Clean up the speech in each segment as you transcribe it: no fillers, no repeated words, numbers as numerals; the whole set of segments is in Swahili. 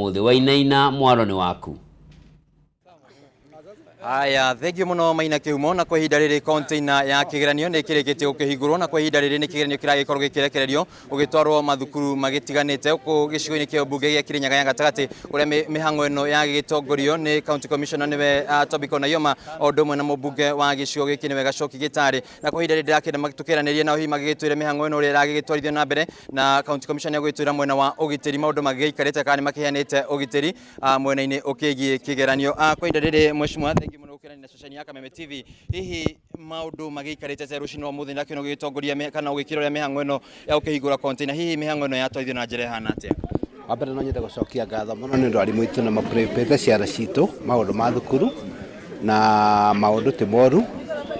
Muthi wa inaina mwaro ni waku. Aya, thegio muno maina kiumo na kwa ihinda riri container ya kigeranio ni kireketie gukihingurwo na kwa ihinda riri ni kigeranio kiragikorwo gikirekererio ugitwarwo mathukuru magitiganite uko gicigo-ini kia bunge gia Kirinyaga ya gatagati uria mihango eno ya gitongorio ni county commissioner niwe Tobiko Nayoma odumwe na mubunge wa gicigo giki niwe Gacoki Gitari na kwa ihinda riri ndakenda magitukiranirie na hihi magigitwire mihango eno uria iragigitwarithio na mbere na county commissioner gwitwira mwena wa ugitiri maundu magiikarite kana makiheanite ugitiri mwena-ini ukigie kigeranio kwa ihinda riri mheshimiwa na social ya Kameme TV hihi maundu magiikarite rucini wa muthi ndakino gitongoria kana ugikirora mihango eno ya ukihingura container hihi mihango eno yatwaithio na njira hana atia wabere no nyende gucokia ngatho muno ni ndwari mwitu na maprepete ciara citu maundu ma thukuru na maundu ti moru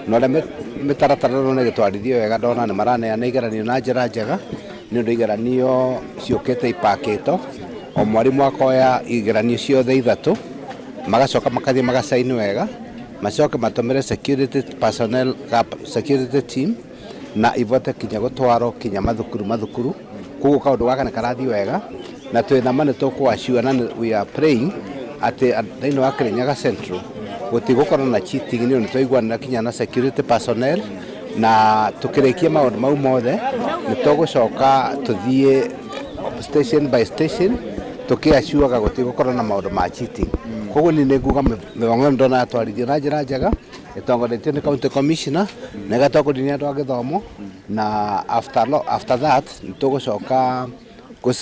no le mitaratara no ne gitwarithio wega ndona ni maraneana igeranio na njira njega ni undu igeranio ciukite ipakito o mwarimu akoya igeranio ciothe ithatu magacoka makathie magasaini wega macoke matomere security personnel security team na ivote kinya gutwaro kinya mathukuru kugo kaundu gaka ni karathi wega na twina mane tukwashua na we are praying ati thĩinĩ wa Kirinyaga Central gutigukorwo na cheating ni undu twaiguana kinya na security personnel na tukirikia maundu mau mothe ni tugucoka tuthie station by station tukiashuaga gutigukorwo na maundu ma cheating koguo ni nguga mibango ndona atwarithio na njira njega itongoretio ni county commissioner na gatongoria ni andu a githomo na after that nitugucoka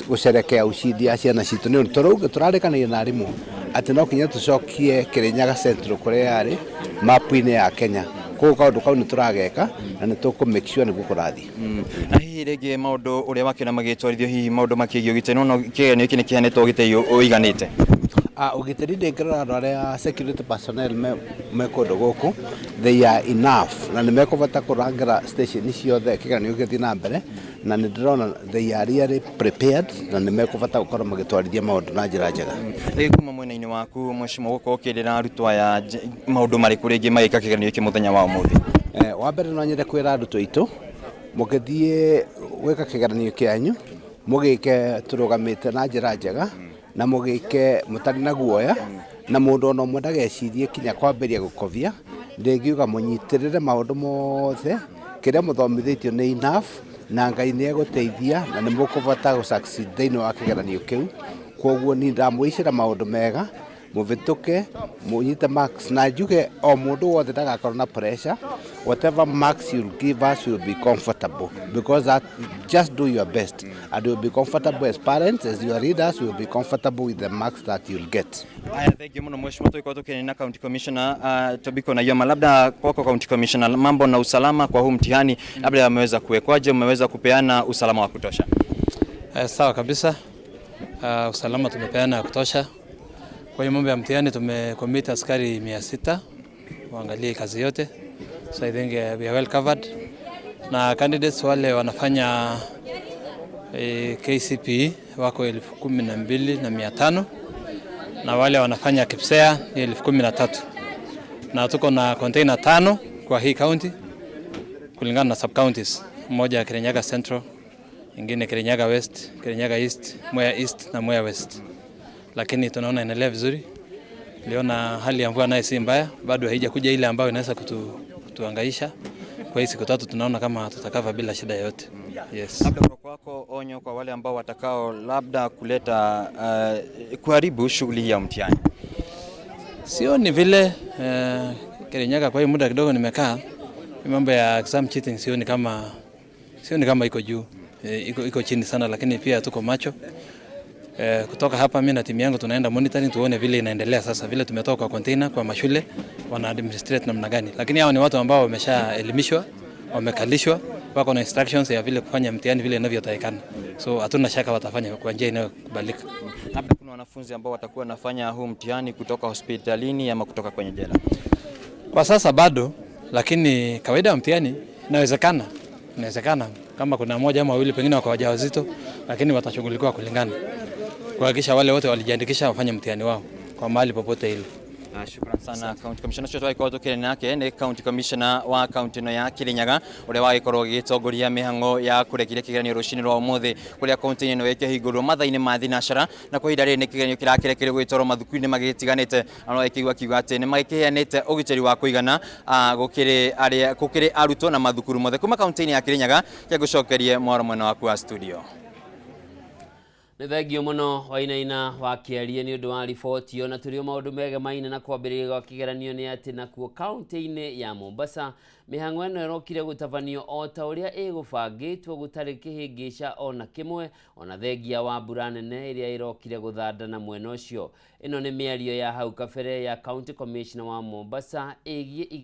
gusherekea ushindi ya ciana citu ni turarikania na arimu ati no kinya tucokie Kirinyaga Central kuria yari mapu-ini ya Kenya koguo kaundu kau ni turageka na ni tuku make sure ni gukurathi na hihi rege maundu uria wakina magitwarithio hihi maundu makigio giteno no kigeranio iki ni kihanetwo giteyo uiganite ugitiri ndingirora andu aria security personnel me kundu guku they are enough na ni mekuvata kurangira station ciothe kigeranio githi na mbere na ni ndirona they are really prepared na ni mekuvata gukorwo magitwarithia maundu na njira njega kuma mwena-ini waku mheshimiwa gukorwo ukirira arutwo aya maundu mariku ringi magika kigeranio iki muthenya wa umuthi wa mbere no nyende kwira arutwo itu mugithie gwika kigeranio kianyu mugike turugamite na njira njega na mugike mutari na guoya na mundu ono mwe ndagecirie kinya kwambiria gukovia ndingiuga munyitirire maundu mothe kiria muthomithitio ni enough na Ngai ni eguteithia na ni mukuvota gusucceed thĩinĩ wa kigeranio kiu koguo ni ndamwicira maundu mega muvituke munyite marks na njuge o mundu wothe ndagakorwo na pressure whatever marks you give us will be comfortable because that just do your best and you'll be comfortable as parents as your readers will be comfortable with the marks that you'll get. Thank you muno mheshimiwa tuko tukeni na county commissioner Tobiko Nayoma, labda kwako county commissioner, mambo na usalama kwa huu mtihani labda yameweza kuwekwaje, umeweza kupeana usalama wa kutosha? Sawa kabisa, usalama tumepeana kutosha. Kwa hiyo mambo ya mtihani tumecommit askari 600 waangalie kazi yote, so I think we are well covered. Na candidates wale wanafanya KCPE wako 12,500 na wale wanafanya KPSEA 13,000 na tuko na container 5 kwa hii county kulingana na sub counties, moja Kirinyaga Central, ingine Kirinyaga West, Kirinyaga East, Mwea East na Mwea West. Lakini tunaona inaendelea vizuri. Liona hali ya mvua nayo si mbaya, bado haijakuja ile ambayo inaweza kutuhangaisha. Kwa hiyo siku 3 tunaona kama tutakava bila shida yoyote. Yes. Labda kwako onyo kwa wale ambao watakao labda kuleta kuharibu shughuli ya mtihani. Sio ni vile Kirinyaga kwa hiyo muda kidogo nimekaa, mambo ya exam cheating sio ni kama iko juu. Iko chini sana, lakini pia tuko macho. Kutoka hapa mimi na timu yangu tunaenda monitoring tuone vile inaendelea sasa, vile tumetoka kwa container kwa mashule wana administrate namna gani. Lakini hao ni watu ambao wameshaelimishwa, wamekalishwa, wako na instructions ya vile kufanya mtihani vile inavyotakikana. So hatuna shaka watafanya kwa njia inayokubalika. Labda kuna wanafunzi ambao watakuwa nafanya huu mtihani kutoka hospitalini ama kutoka kwenye jela. Kwa sasa bado, lakini kawaida ya mtihani inawezekana. Inawezekana kama kuna mmoja ama wawili pengine wako wajawazito, lakini watashughulikiwa kulingana kuhakikisha wale wote walijiandikisha wafanye mtihani wao kwa mahali popote ile. Shukran sana County Commissioner cyo twaikorwo tukire nake ni County Commissioner wa county no ya Kirinyaga uri wagikorwo gitongoria mihango ya kurekiria kigeranio rucini rwa umuthi kuria county ino yake higuru mathaini ma thinacara na kwa ihinda ni kigeranio kirakirekerio gwitorwo mathukuru-ini magitiganite ano ekigwa kiuga ati ni magikiheanite ugiteri wa kuigana gukiri arutwo na mathukuru mothe kuma county ya Kirinyaga kia gucokerie mwaro mwena waku wa studio. Nĩ thengio mũno Wainaina wakĩaria nĩ ũndũ wa riboti ĩyo na tũrĩ maũndũ megemaine na kwambĩrĩria gwa kĩgeranio nĩ atĩ nakuo kaunti-inĩ ya Mombasa mĩhang'o ĩno ĩrokire gũtabanio o ta ũrĩa ĩgũbangĩtwo gũtarĩ kĩhĩngĩca ona kĩmwe ona thengia wa mbura nene ĩrĩa ĩrokire gũthandana mwena ũcio. Ĩno nĩ mĩario ya hau kabere ya County Commissioner wa Mombasa ĩgiĩ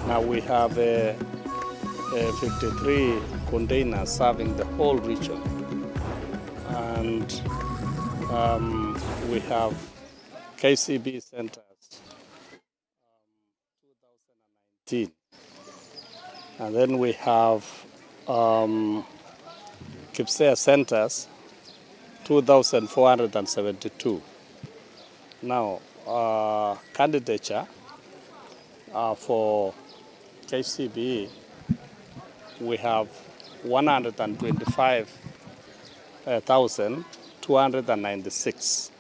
Now we have 53 containers serving the whole region, and we have KCB centers 2019, and then we have KIPSEA centers 2,472. Now candidature for KCB, we have 125,296,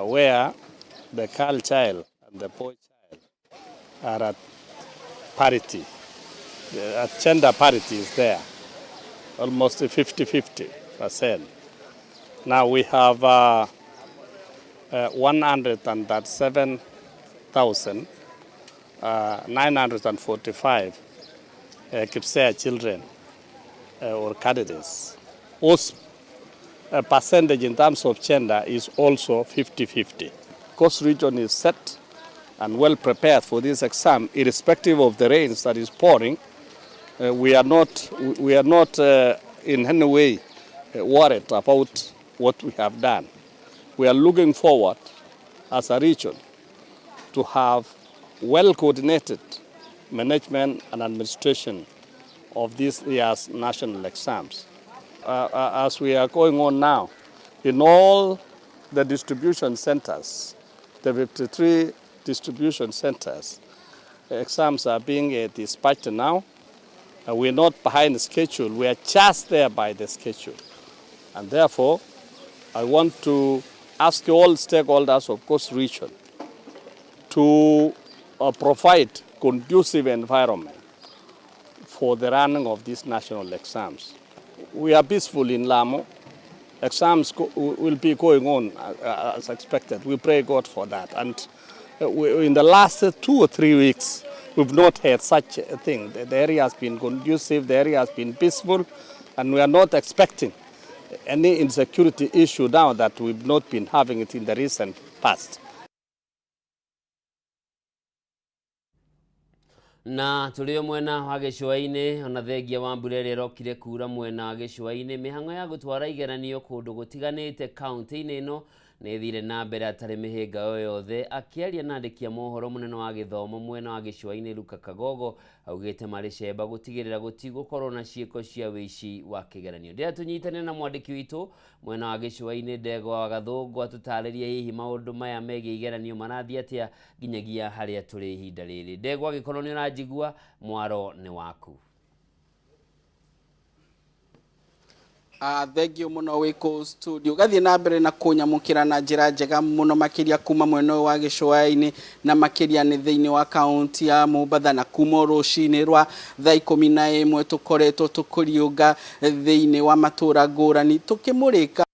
where the girl child and the boy child are at parity. Gender parity is there, almost 50-50%. Now we have 137,945 KIPSEA children or candidates. Also, percentage in terms of gender is also 50-50. Coast region is set and well prepared for this exam, irrespective of the rains that is pouring. We are not in any way worried about what we have done. We are looking forward as a region to have well-coordinated management and administration of this year's national exams. As we are going on now, in all the distribution centers, the 53 distribution centers, exams are being dispatched now. We're not behind the schedule, we are just there by the schedule. And therefore, I want to ask all stakeholders of Coast Region to provide conducive environment for the running of these national exams. We are peaceful in Lamu. Exams will be going on as expected. We pray God for that. And in the last 2 or 3 weeks, we've not had such a thing. The area has been conducive, the area has been peaceful, and we are not expecting any insecurity issue now that we've not been having it in the recent past. Na tulio mwena wa gĩcũa-inĩ ona thengia wa mbura ĩrĩa ĩrokire kuura mwena wa gĩcũa-inĩ mĩhang'o ya gũtwara igeranio kũndũ gũtiganĩte kaunti-inĩ ĩno nĩ thire na mbere atarĩ mĩhĩnga o yothe. Akĩaria na andĩki a mohoro mũnene wa gĩthomo mwena wa gĩcũa-inĩ Luka Kagogo augĩte marĩ cemba gũtigĩrĩra gũtigũkorwo na ciĩko cia wĩici wa kĩgeranio. Ndĩra tũnyitane na mwandĩki witũ mwena wa gĩcũa-inĩ Ndegwa wa Gathũngũ atũtarĩrie hihi maũndũ maya megiĩ igeranio marathiĩ atĩa nginyagia harĩa tũrĩ ihinda rĩrĩ. Ndegwa angĩkorwo nĩ ũranjigua mwaro nĩ waku. Thengio muno wiko studio gathie na mbere na kunyamukira na njira njega muno makiria kuma mwena wa gĩcũa-inĩ na makiria nĩ thĩinĩ wa kaunti ya Mombasa na kuma rucini rwa thaa 11 tukoretwo tukuriunga thĩinĩ wa matũra ngũrani tukimurika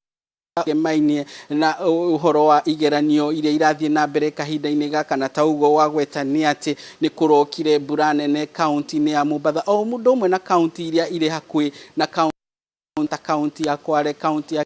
Kameme na uhoro wa igeranio iria irathie na mbere kahinda-inĩ gaka na taugo wa gwetania ati ni kurokire mbura nene kaunti-inĩ ya Mombasa o mũndũ ũmwe na kaunti iria ire hakuĩ na kaunti ya Kwale, kaunti ya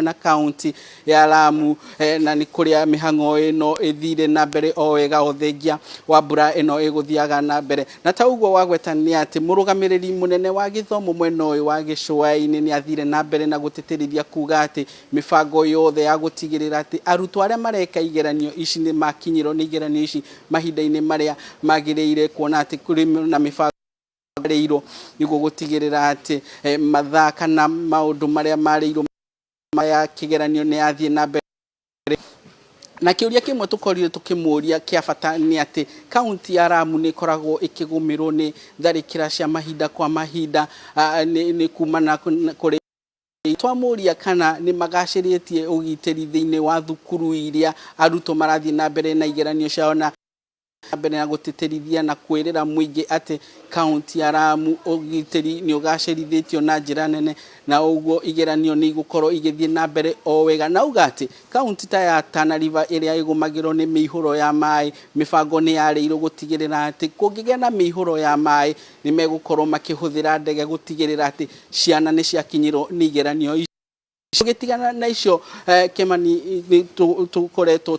na kaunti ya Lamu na nĩ kũrĩa mĩhang'o ĩno ĩthire na mbere o wega ũthengia wa mbura ĩno ĩgũthiaga na mbere. Na ta ũguo wagweta nĩ atĩ mũrũgamĩrĩri mũnene wa gĩthomo mwena ũyũ wa gĩcũa-inĩ nĩ athire na mbere na gũtĩtĩrithia kuga atĩ mĩbango yothe ya gũtigĩrĩra atĩ arutwo arĩa mareka igeranio ici nĩ makinyĩrwo nĩ igeranio ici mahinda-inĩ marĩa magĩrĩire, kuona atĩ kũrĩ na mĩbango reiro nĩguo gũtigĩrĩra atĩ mathaa kana maũndũ marĩa marĩirwo ya kĩgeranio nĩ athiĩ na mbere. Na kĩũria kĩmwe tũkorire tũkĩmũria kĩa bata nĩ atĩ kaunti ya Lamu nĩ ĩkoragwo ĩkĩgũmĩrwo nĩ tharĩkĩra cia mahinda kwa mahinda, nĩ kumana kũrĩ twamũria kana nĩ magacĩrĩtie ũgitĩri thĩinĩ wa thukuru iria arutwo marathiĩ na mbere na igeranio ciao, na mbere na gũtĩtĩrithia na kwĩrĩra mũingĩ atĩ kaunti ya Lamu ũgitĩri nĩ ũgacĩrithĩtio na njĩra nene, na ũguo igeranio nĩ igũkorwo igĩthiĩ na mbere o wega. Na uga atĩ kaunti ta ya Tana River ĩrĩa ĩgũmagĩrwo nĩ mĩihũro ya maĩ, mĩbango nĩ yarĩirwo gũtigĩrĩra atĩ kũngĩgĩa na mĩihũro ya maĩ nĩ megũkorwo makĩhũthĩra ndege gũtigĩrĩra atĩ ciana nĩ ciakinyĩrwo nĩ igeranio icio. Gĩtigana na icio Kĩmani tũkoretwo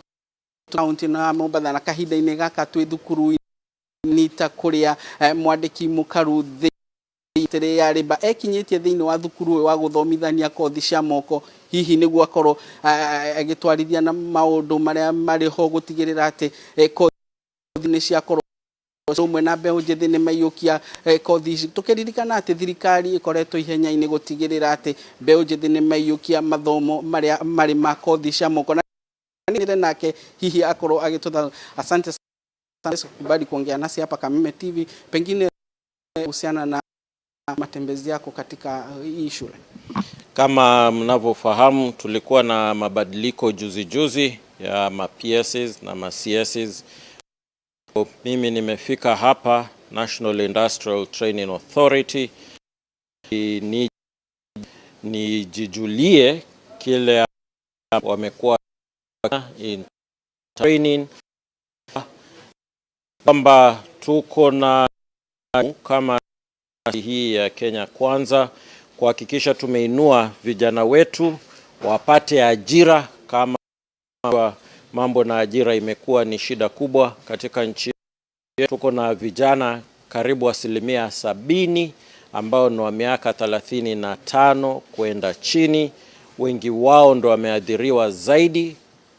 kaunti na Mombatha na kahinda-inĩ gaka twĩ thukuru-inĩ ta kũrĩa mwandĩki mũkaru thĩinĩ ya rĩmba ekinyĩtie thĩinĩ wa thukuru ũyũ wa gũthomithania kothi cia moko, hihi nĩguo akorwo agĩtwarithia na maũndũ marĩa marĩ ho gũtigĩrĩra atĩ kothi nĩ ciakorwo ũmwe na mbeũ njĩthĩ nĩ maiyũkia kothi ici, tũkĩririkana atĩ thirikari ĩkoretwo ihenya-inĩ gũtigĩrĩra atĩ mbeũ njĩthĩ nĩ maiyũkia mathomo marĩa marĩ ma kothi cia moko. Nake hihi akorwo agĩtũtha. Asante sana kubali kuongea nasi hapa Kameme TV, pengine kuhusiana na matembezi yako katika hii shule. Kama mnavyofahamu, tulikuwa na mabadiliko juzi ya ma-PSs na ma-CSs. Mimi nimefika hapa National Industrial Training Authority nijijulie kile wamekuwa in training, kwamba tuko na kama hii ya Kenya Kwanza kuhakikisha tumeinua vijana wetu wapate ajira, kama mambo na ajira imekuwa ni shida kubwa katika nchi yetu. Tuko na vijana karibu 70% ambao ni wa miaka 35 kwenda chini. Wengi wao ndo wameathiriwa zaidi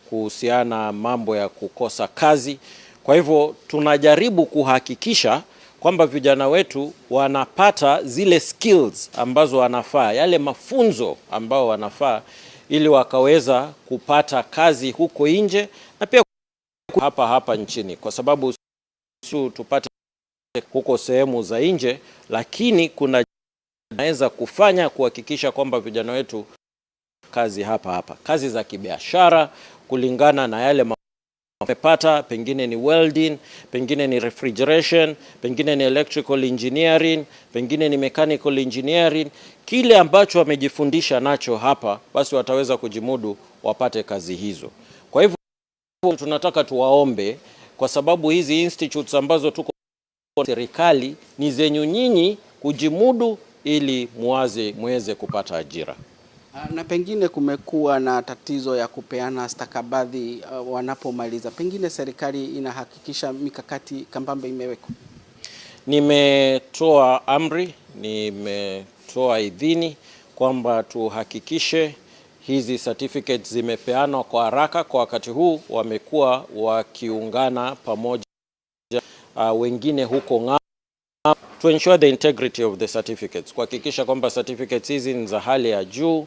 kuhusiana mambo ya kukosa kazi. Kwa hivyo tunajaribu kuhakikisha kwamba vijana wetu wanapata zile skills ambazo wanafaa, yale mafunzo ambao wanafaa, ili wakaweza kupata kazi huko nje na pia hapa nchini, kwa sababu tupate huko sehemu za nje, lakini kuna naweza kufanya kuhakikisha kwamba vijana wetu kazi hapa, kazi za kibiashara kulingana na yale wamepata, pengine ni welding, pengine ni refrigeration, pengine ni electrical engineering, pengine ni mechanical engineering. Kile ambacho wamejifundisha nacho hapa, basi wataweza kujimudu wapate kazi hizo. Kwa hivyo tunataka tuwaombe, kwa sababu hizi institutes ambazo tuko serikali ni zenyu nyinyi kujimudu, ili muweze kupata ajira. Na pengine kumekuwa na tatizo ya kupeana stakabadhi wanapomaliza, pengine serikali inahakikisha mikakati kambamba imewekwa? Nimetoa amri, nimetoa idhini kwamba tuhakikishe hizi certificates zimepeanwa kwa haraka. Kwa wakati huu wamekuwa wakiungana pamoja wengine huko to ensure the integrity of the certificates, kuhakikisha kwamba certificates hizi ni za hali ya juu,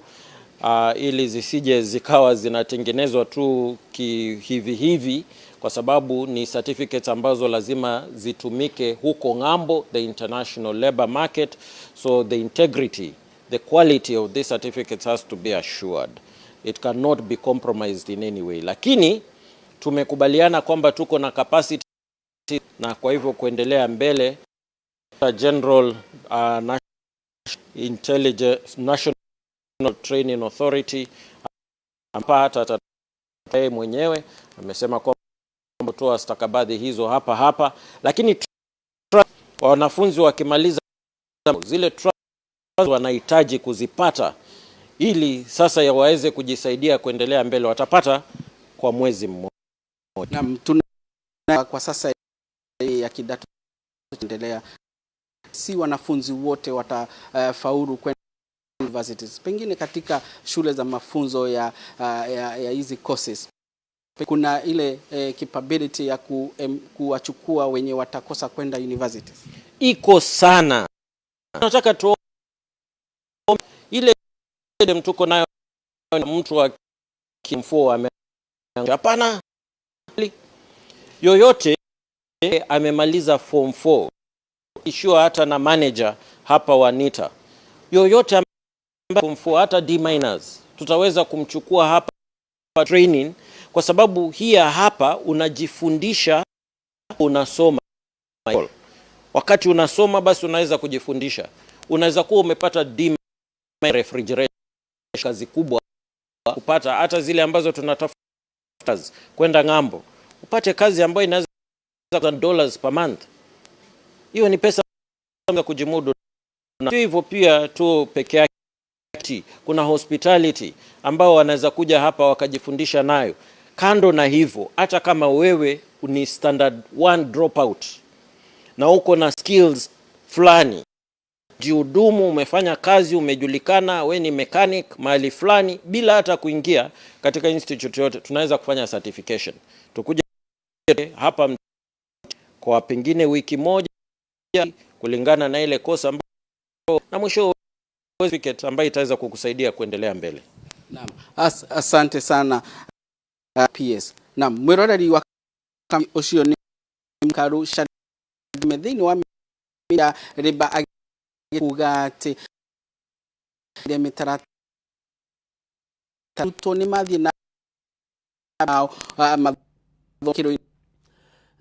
ili zisije zikawa zinatengenezwa tu hivi, kwa sababu ni certificates ambazo lazima zitumike huko ng'ambo, the international labor market. So the integrity, the quality of these certificates has to be assured. It cannot be compromised in any way. Lakini tumekubaliana kwamba tuko na capacity, na kwa hivyo kuendelea mbele General National Training Authority hata mwenyewe amesema kwamba toa stakabadhi hizo hapa, lakini wanafunzi wakimaliza zile wanahitaji kuzipata ili sasa waweze kujisaidia kuendelea mbele, watapata kwa mwezi mmoja. Na tuna kwa sasa ya kidato endelea, si wanafunzi wote watafaulu kwenda universities. Pengine katika shule za mafunzo ya hizi courses kuna ile capability ya kuwachukua wenye watakosa kwenda universities. Iko sana. Nataka tu ile mtuko nayo mtu wa kimfuo hapana, yoyote amemaliza form 4 ishua hata na manager hapa wanita, yoyote form 4 hata D- tutaweza kumchukua hapa training, kwa sababu hapa unajifundisha, unasoma. Wakati unasoma basi unaweza kujifundisha. Unaweza kuwa umepata D- refrigeration, kazi kubwa kupata hata zile ambazo tunatafuta kwenda ngambo, upate kazi ambayo inaweza $1,000 per month. Hiyo ni pesa za kujimudu. Na hivyo pia tu peke yake, kuna hospitality ambao wanaweza kuja hapa wakajifundisha nayo. Kando na hivyo, hata kama wewe ni standard 1 dropout na uko na skills fulani, jihudumu, umefanya kazi, umejulikana, we ni mechanic mahali fulani, bila hata kuingia katika institute yote, tunaweza kufanya certification. Tukuja hapa kwa pengine wiki moja kulingana na ile kosa ambayo, na mwisho certificate ambayo itaweza kukusaidia kuendelea mbele. Naam, asante sana PS. Naam, mwiroreri wa ucio ni mkaru shadimethini wa mira riba agugate demetara tutoni mathi na mathokiro.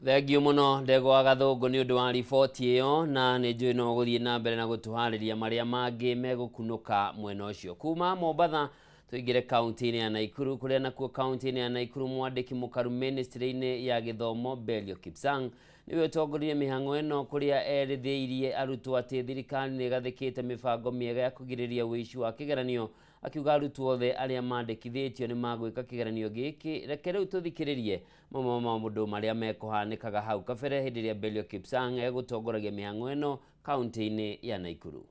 Thengio muno Ndego wa Gathungu ni undu wa riboti iyo, na ni njui no guthie na mbere na gutuhariria maria mangi megukunuka mwena ucio. Kuma Mombatha tuingire kaunti-ini ya Naikuru, kuria nakuo kaunti-ini ya Naikuru mwandiki mukaru ministry-ini ya githomo Belio Kipsang niwe utongorie mihango ino, kuria erithiirie arutwo ati thirikari ni gathikite mibango miega ya kugiriria wici wa kigeranio, akiuga arutwo othe aria mandikithitio ni magwika kigeranio giki. Reke riu tuthikiririe mamwe ma maundu maria mekuhanikaga hau kabere hindi ria Belio Kipsang egutongoragia mihango ino kaunti-ini ya Naikuru.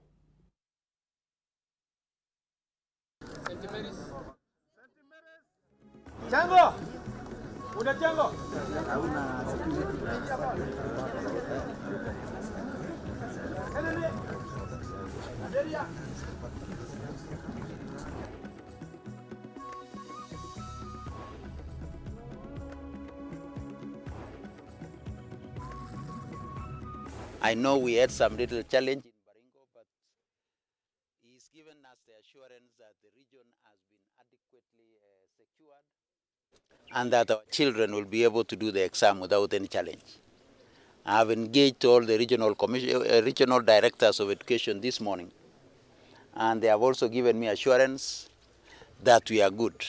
Chango! Una chango? I know we had some little challenge in Baringo, but he's given us the assurance that the region has been adequately secured and that our children will be able to do the exam without any challenge. I have engaged all the regional directors of education this morning, and they have also given me assurance that we are good.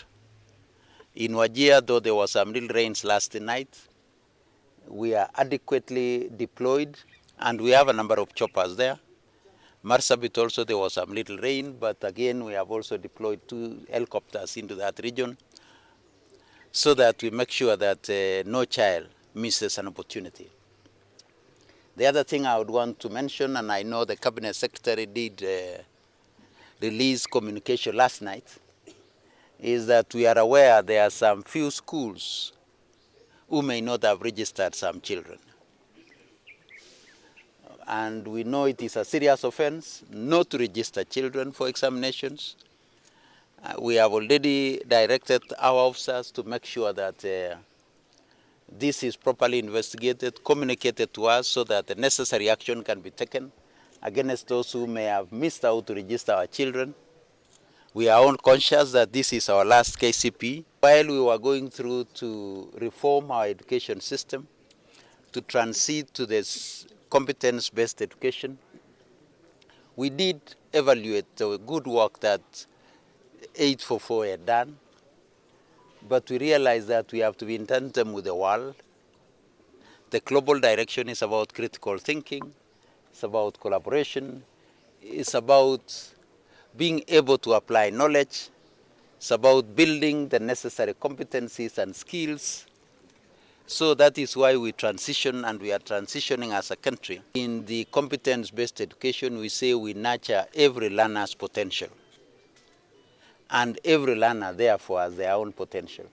In Wajir, though there was some little rains last night, we are adequately deployed, and we have a number of choppers there. Marsabit also, there was some little rain, but again, we have also deployed 2 helicopters into that region so that we make sure that no child misses an opportunity. The other thing I would want to mention, and I know the Cabinet Secretary did release communication last night, is that we are aware there are some few schools who may not have registered some children. And we know it is a serious offense not to register children for examinations. We have already directed our officers to make sure that this is properly investigated, communicated to us so that the necessary action can be taken against those who may have missed out to register our children. We are all conscious that this is our last KCP. While we were going through to reform our education system, to transit to this competence-based education, we did evaluate the good work that 844 had done, but we realized that we have to be in tandem with the world. The global direction is about critical thinking, it's about collaboration, it's about being able to apply knowledge. It's about building the necessary competencies and skills. So that is why we transition, and we are transitioning as a country. In the competence-based education, we say we nurture every learner's potential. And every learner, therefore, has their own potential.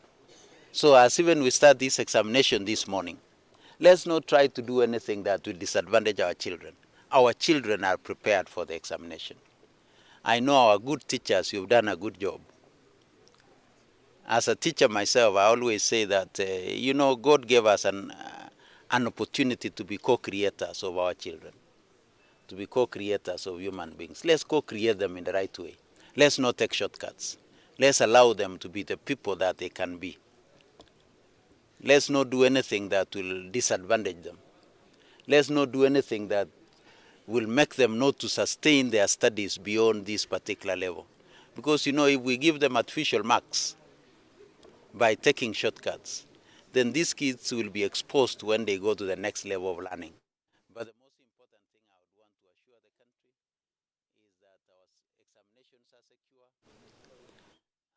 So as even we start this examination this morning, let's not try to do anything that will disadvantage our children. Our children are prepared for the examination. I know our good teachers, you've done a good job. As a teacher myself, I always say that, God gave us an opportunity to be co-creators of our children, to be co-creators of human beings. Let's co-create them in the right way. Let's not take shortcuts. Let's allow them to be the people that they can be. Let's not do anything that will disadvantage them. Let's not do anything that will make them not to sustain their studies beyond this particular level. Because, if we give them artificial marks by taking shortcuts, then these kids will be exposed when they go to the next level of learning. But the most important thing I would want to assure the country is that our examinations are secure,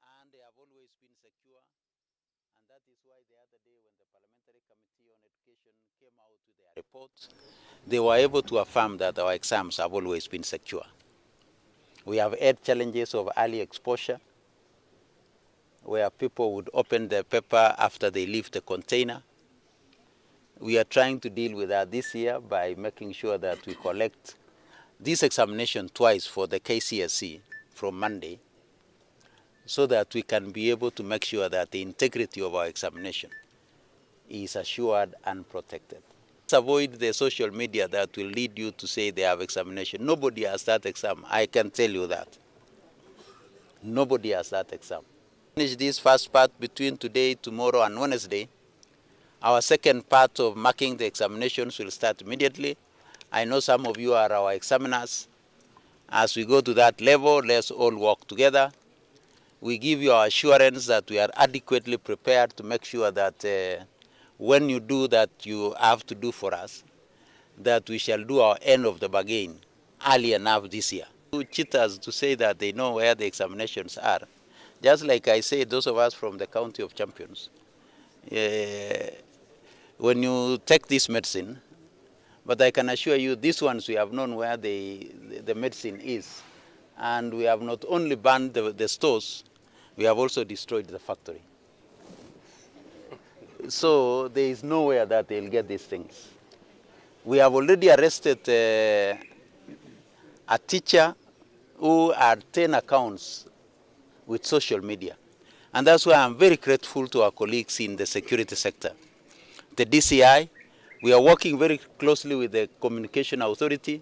and they have always been secure. And that is why the other day when the Parliamentary Committee on Education came out with their report, they were able to affirm that our exams have always been secure. We have had challenges of early exposure, where people would open the paper after they leave the container. We are trying to deal with that this year by making sure that we collect this examination twice for the KCSE from Monday, so that we can be able to make sure that the integrity of our examination is assured and protected. Let's avoid the social media that will lead you to say they have examination. Nobody has that exam. I can tell you that. Nobody has that exam. Finish this first part between today, tomorrow, and Wednesday. Our second part of marking the examinations will start immediately. I know some of you are our examiners. As we go to that level, let's all work together. We give you our assurance that we are adequately prepared to make sure that when you do that you have to do for us, that we shall do our end of the bargain early enough this year. To cheaters to say that they know where the examinations are. Just like I say, those of us from the County of Champions, when you take this medicine, but I can assure you these ones we have known where the medicine is. And we have not only banned the stores, we have also destroyed the factory. So there is nowhere that they'll get these things. We have already arrested a teacher who had 10 accounts with social media. And that's why I'm very grateful to our colleagues in the security sector. The DCI, we are working very closely with the Communication Authority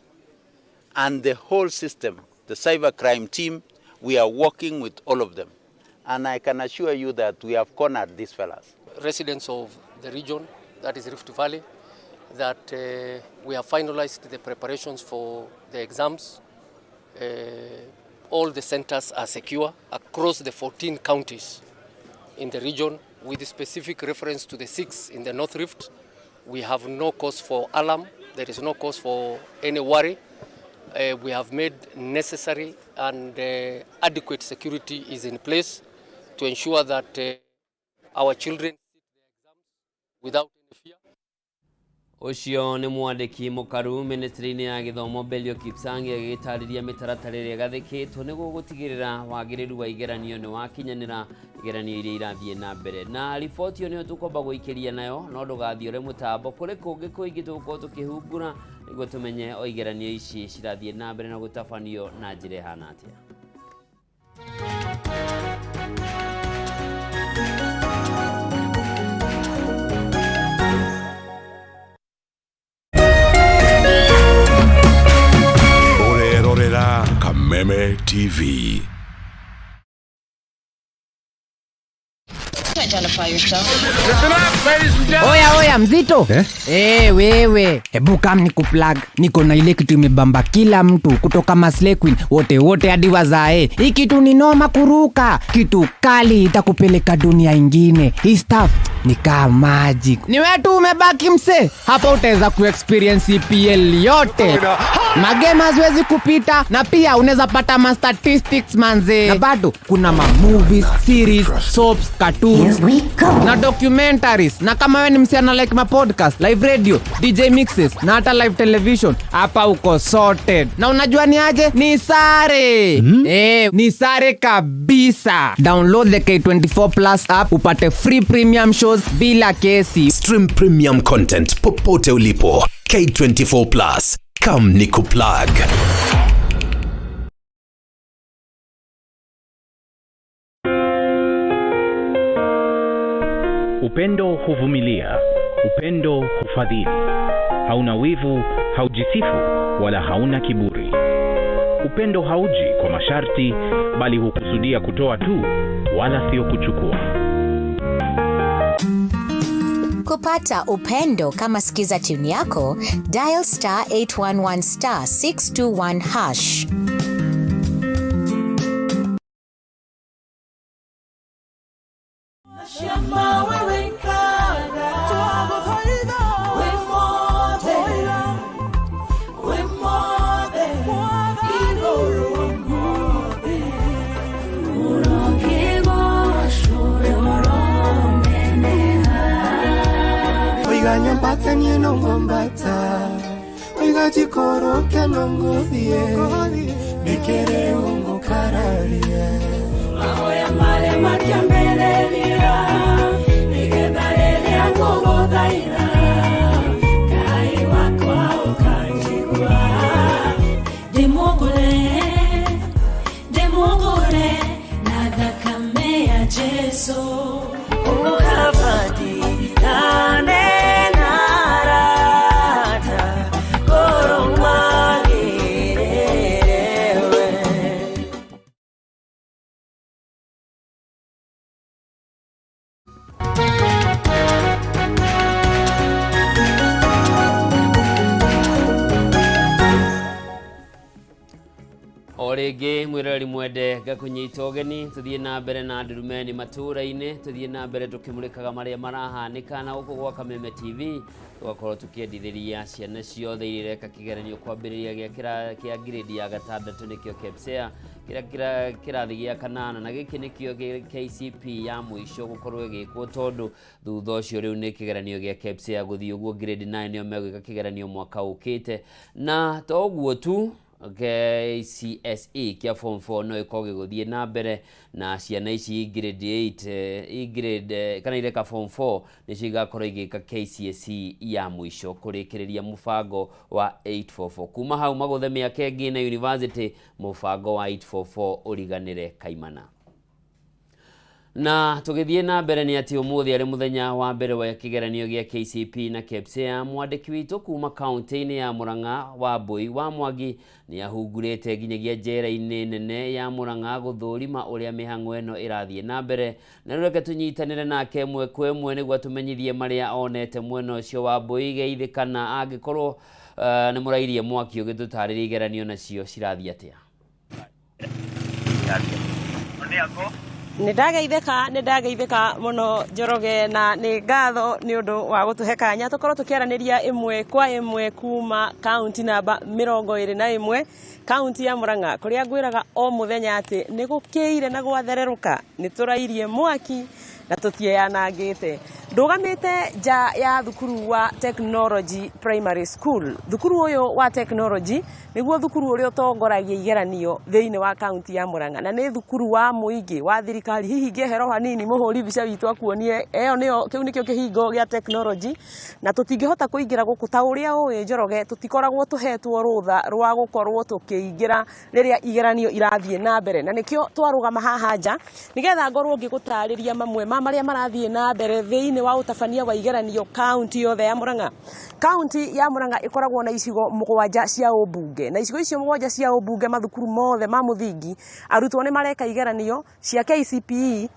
and the whole system, the cybercrime team. We are working with all of them. And I can assure you that we have cornered these fellas. Residents of the region, that is Rift Valley, that we have finalized the preparations for the exams. All the centers are secure across the 14 counties in the region, with specific reference to the 6 in the North Rift. We have no cause for alarm. There is no cause for any worry. We have made necessary and adequate security is in place to ensure that our children sit their exams without any fear. Ucio ni mwandiki mukaru ministry-ini ya githomo Belio Kipsangi agitariria mitaratara iria gathikitwo niguo gutigirira wagiriru wa igeranio ni wakinyanira igeranio iria irathie na mbere. Na riboti yo ni tukomba guikiria nayo no ndugathiore mutambo kuri kungi kuingi tuko tukihungura niguo tumenye o igeranio ici cirathie na mbere na gutabanio na njira hana atia. Kameme TV. Identify yourself. Listen up, ladies and gentlemen. Oya mzito. Wewe. Hebu kam nikuplug. Niko na ile kitu imebamba kila mtu kutoka Maslay Queen wote hadi wazae. Hii kitu ni noma kuruka. Kitu kali itakupeleka dunia ingine. Hii stuff ni kama magic. Ni wewe tu umebaki mse. Hapa utaweza kuexperience EPL yote. Magame haziwezi kupita na pia unaweza pata ma statistics manze. Na bado kuna ma movies, series, soaps, cartoons na documentaries. Na kama wewe ni msichana like ma podcast, live radio, DJ mixes na hata live television, hapa uko sorted. Na unajua ni aje? Ni sare. Ni sare kabisa. Download the K24 Plus app upate free premium shows bila kesi. Stream premium content popote ulipo. K24 Plus. Come nikuplug. Upendo huvumilia, upendo hufadhili. Hauna wivu, haujisifu, wala hauna kiburi. Upendo hauji kwa masharti, bali hukusudia kutoa tu, wala sio kuchukua. Kupata upendo kama sikiza tune yako, dial *811*621#. Nyambata nyeno ngombata Oiga jikoro keno ngodhie Nekere ungo kararie Mahoya male makiambele lira Nigebarele angogo daira Kai wakwa ukanjigua Demogore Nada kamea jeso Ukavadi Nane Orege mwirari mwende gakunyita ogeni tuthie na mbere na Ndurumeni Matuura-Ini tuthie na mbere tukimurikaga maria marahanika na guko gwa Kameme TV tugakorwo tukiendithĩria ciana ciothe ireka kigeranio kwambĩrĩria gĩa grade ya gatandatu nikio KPSEA kirathi gĩa kanana na gĩkĩ nikio KCP ya mũico gukorwo gĩkwo tondu thutha ũcio rĩu nĩ kigeranio gĩa KPSEA gũthii ũguo grade 9 nĩo megwĩka kigeranio mwaka ũkĩte na toguo tu KCSE kia form 4 no ikoge guthie na mbere na ciana ici grade 8 grade kana ireka form 4 nicigakorwo igika KCSE ya mwisho kurikiriria mubango wa 844 kuma hau maguthe miaka ingi na university mubango wa 844 uriganire kaimana. Na tugithie na mbere ni ati umuthi ari muthenya wa mbere wa kigeranio gĩa KCP na KPSEA mwandiki witu kuma kaunti-ini ya Murang'a wa Mbui wa Mwangi ni ahungurite nginyagia njera-ini nene ya Murang'a guthurima uria mihang'o eno irathie na mbere na reke tunyitanire nake mwe kwa mwe niguo tumenyithie maria onete mwena ucio wa Mbui geithikana angikorwo ni murairie mwaki ugitutariria igeranio nacio cirathie atia. Nidageitheka muno Njoroge na ni ngatho ni undu wa gutuhe kanya tukorwo tukiaraniria imwe kwa imwe kuma county namba 21 county ya Murang'a kuria ngwiraga o muthenya ati ni gukiire na gwathereruka ni turairie mwaki na tutie yanangite ndugamite ja ya thukuru wa Technology Primary School. Thukuru uyu wa Technology niguo thukuru uria utongoragia igeranio thiini wa county ya Murang'a na ni thukuru wa muingi wa thirikari hihi ngehero hanini muhuri bica witu akuonie eyo niyo kiu nikio kihingo gia Technology na tutingihota kuingira guku ta uria uwi Njoroge tutikoragwo tuhetwo rutha rwa gukorwo tukiingira riria igeranio irathie na mbere na nikio twarugama haha nja nigetha ngorwo ngigutariria mamwe maria marathie na mbere thiini wa utabania wa igeranio county yothe ya Murang'a. County ya Murang'a ikoragwo na icigo mugwanja cia ubunge na icigo icio mugwanja cia ubunge mathukuru mothe ma muthingi arutwo ni mareka igeranio cia KCPE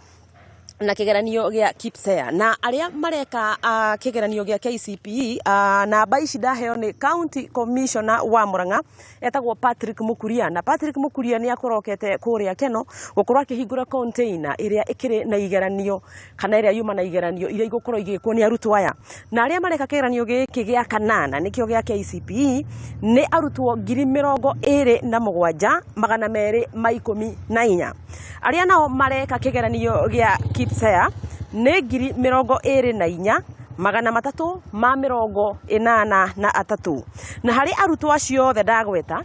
na kigeranio gya KIPSEA na aria mareka kigeranio gya KCPE namba ici ndaheo ni County Commissioner wa Murang'a etagwo Patrick Mukuria, na Patrick Mukuria ni akorokete kuria Keno gukorwo akihingura container iria ikiri na igeranio kana iria yuma na igeranio iria igukorwo igikwo ni arutwo aya, na aria mareka kigeranio giki gya kanana nikio gya KCPE ni arutwo 27,214 aria nao mareka kigeranio gya KIPSEA ni 24,383 na hari arutwo acio othe ndagweta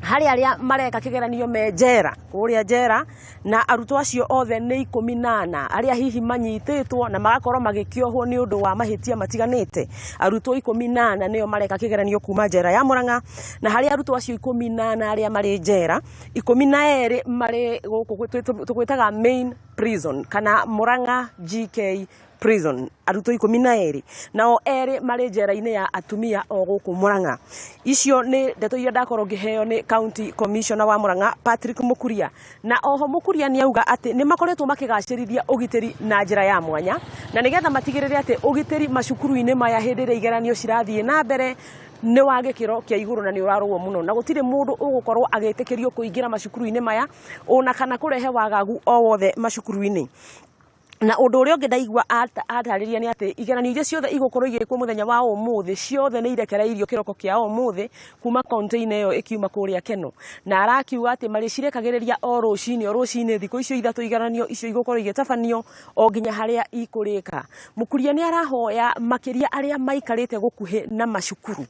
hari aria mareka kigeranio me njera kuria njera na arutwo acio othe ni 18 aria hihi manyititwo na magakorwo magikiohwo ni undu wa mahitia matiganite. Arutwo 18 nio mareka kigeranio kuma njera ya Murang'a, na hari arutwo acio 18 aria mari njera 12 mari guku twitaga main prison kana Murang'a GK prison, arutwo 12 nao eri mari njera-ini ya atumia o guku Murang'a. Icio ni ndeto iria ndakorwo ngiheo ni County Commissioner wa Murang'a Patrick Mukuria, na oho Mukuria ni auga ati ni makoretwo makigacirithia ugitiri na njira ya mwanya na nigetha matigirire ati ugitiri macukuru-ini maya hindi ria igeranio cirathie na mbere ni wa gikiro kia iguru na ni urarwo muno, na gutire mundu ugukorwo agitikirio kuingira macukuru-ini maya ona kana kurehe wagagu o wothe macukuru-ini. Na undu uria ungi ndaigua atariria ni ati igeranio iria ciothe igukorwo igikwo muthenya wa umuthi ciothe ni irekereirio kiroko kia umuthi kuma container iyo ikiuma kuria Keno, na arakiuga ati mari cirekagiriria o rucini thiku icio 3 igeranio icio igukorwo igitabanio o nginya haria ikurika. Mukuria ni arahoya makiria aria maikarite gukuhi na macukuru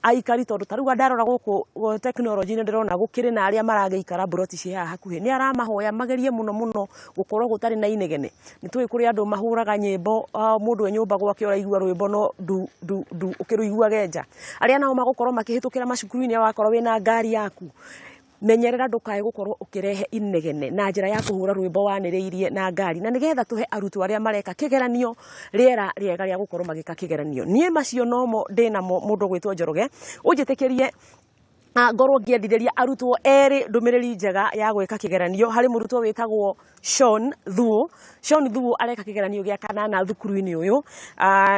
aikari tondu taruga ndarora guku technology ni ndirona gukiri na aria marageikara broti cia hakuhi ni aramahoya magerie muno gukorwo gutari na inegene. Ni tui kuri andu mahuraga nyimbo mundu e nyumba gwake uraigua rwimbo no du ukiruigua genja aria nao magukorwo makihitukira macukuru-ini wakorwo wina ngari yaku menyerera ndukae gukorwo ukirehe inegene na njira ya kuhura rwimbo waniriirie na ngari, na nigetha tuhe arutwo aria mareka kigeranio riera riega ria gukorwo magika kigeranio. Nie macio nomo ndinamo mundu gwitwo Njoroge unjitikirie ngorwo ngiendithĩria arutwo eri ndumiriri njega ya gwika kigeranio. Hari murutwo witagwo Sean Thuo areka kigeranio gya kanana thukuru-ini uyu,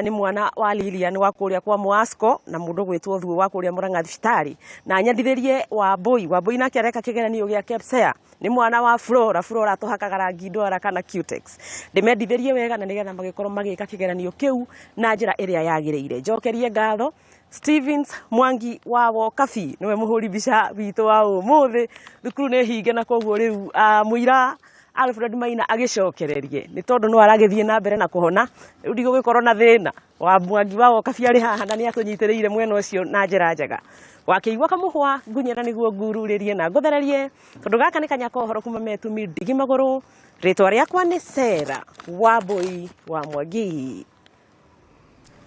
ni mwana wa Lilian wa kuria kwa Muasco na mundu gwitwo Thuo wa kuria Murang'a thibitari, na nyendithĩrie Wambui nake areka kigeranio gya KIPSEA ni mwana wa Flora tuhakaga rangi ndwara kana Cutex. Ndimendithĩrie wega na nigetha magikorwo magika kigeranio kiu na njira iria yagiriire. Njokerie ngatho Stevens Mwangi wa Kabi niwe muhuri bica witu wa umuthi thukuru ni hinge, na koguo riu muira Alfred Maina agicokererie ni tondu no aragithie na mbere na kuhona. Riu ndigugikorwo na thina wa Mwangi wa Kabi ari haha na ni atunyitiriire mwena ucio na njira njega. Wakiigua kamuhwa ngunyera niguo ngururirie na nguthererie tondu gaka ni kanyako horo kuma metumi ndigi maguru. Ritwa riakwa ni Sera Wambui wa Mwangi.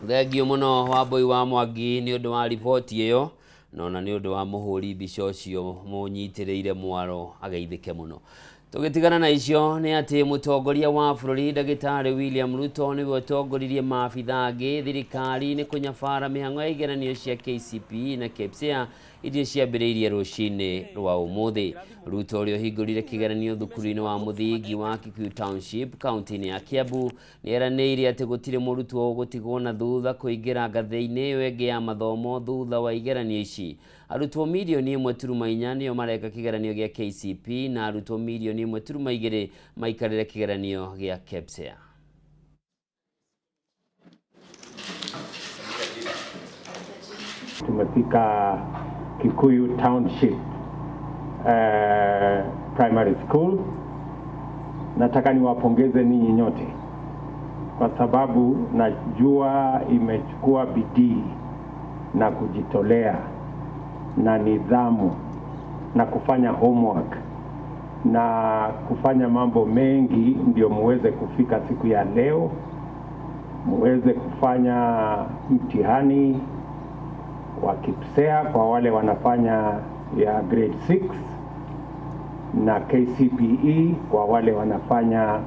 Thengio muno Wambui wa Mwangi ni undu wa ripoti iyo nona ni undu wa muhuri mbica ucio munyitiriire mwaro ageithike muno. Tugitigana na icio ni ati mutongoria wa bururi Ndagitari William Ruto ni gutongoririe maabitha angi thirikari ni kunyabara mihango ya igeranio cia KCPE na KIPSEA iria ciambiriirie rucini rwa umuthi. Ruto uria hingurire kigeranio thukuru-ini wa muthingi wa Kikuyu Township kaunti-ini ya Kiambu ni eraniire ati gutire murutwo gutigwo na thutha kuingira ngathĩ-ini iyo ingi ya mathomo thutha wa igeranio ici. Arutwo 1.4 nio mareka kigeranio gya KCPE na arutwo 1.2 maikarire kigeranio gya KIPSEA. Tumefika Kikuyu Township Primary School. Nataka niwapongeze ninyi nyote kwa sababu najua imechukua bidii na kujitolea na nidhamu na kufanya homework na kufanya mambo mengi ndio muweze kufika siku ya leo, muweze kufanya mtihani wa KIPSEA kwa wale wanafanya ya grade 6 na KCPE kwa wale wanafanya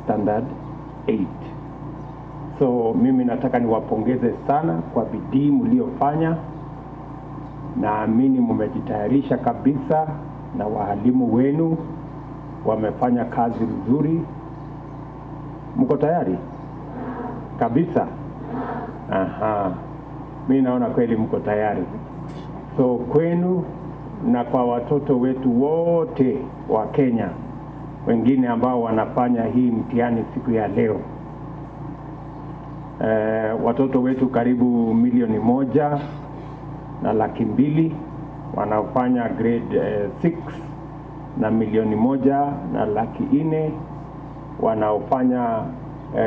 standard 8. So mimi nataka niwapongeze sana kwa bidii mliofanya. Naamini mmejitayarisha kabisa na walimu wenu wamefanya kazi nzuri. Mko tayari? Kabisa. Aha. Mimi naona kweli mko tayari. So kwenu na kwa watoto wetu wote wa Kenya wengine ambao wanafanya hii mtihani siku ya leo. Watoto wetu karibu 1,200,000 wanaofanya grade 6 na 1,400,000 wanaofanya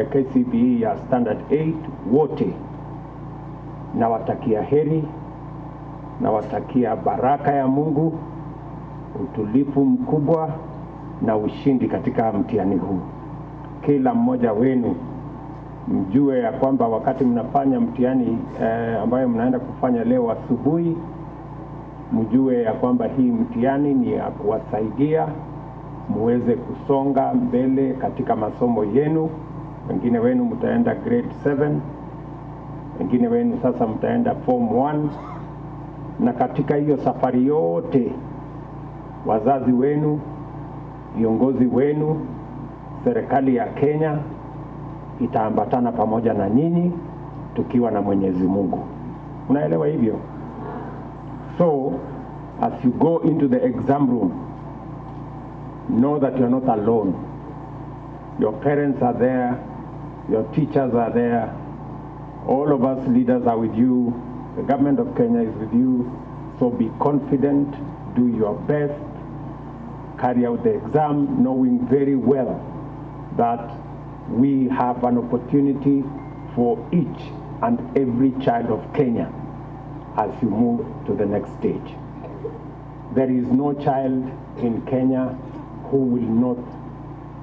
KCPE ya standard 8 wote. Nawatakia heri, nawatakia baraka ya Mungu, utulivu mkubwa na ushindi katika mtihani huu. Kila mmoja wenu mjue ya kwamba wakati mnafanya mtihani ambayo mnaenda kufanya leo asubuhi, mjue ya kwamba hii mtihani ni ya kuwasaidia muweze kusonga mbele katika masomo yenu. Wengine wenu mtaenda grade 7, wengine wenu sasa mtaenda form 1, na katika hiyo safari yote wazazi wenu, viongozi wenu, serikali ya Kenya itaambatana pamoja na nyinyi tukiwa na Mwenyezi Mungu. Unaelewa hivyo? So as you go into the exam room, know that you're not alone. Your parents are there, your teachers are there, all of us leaders are with you, the government of Kenya is with you. So be confident, do your best, carry out the exam knowing very well that we have an opportunity for each and every child of Kenya as you move to the next stage. There is no child in Kenya who will not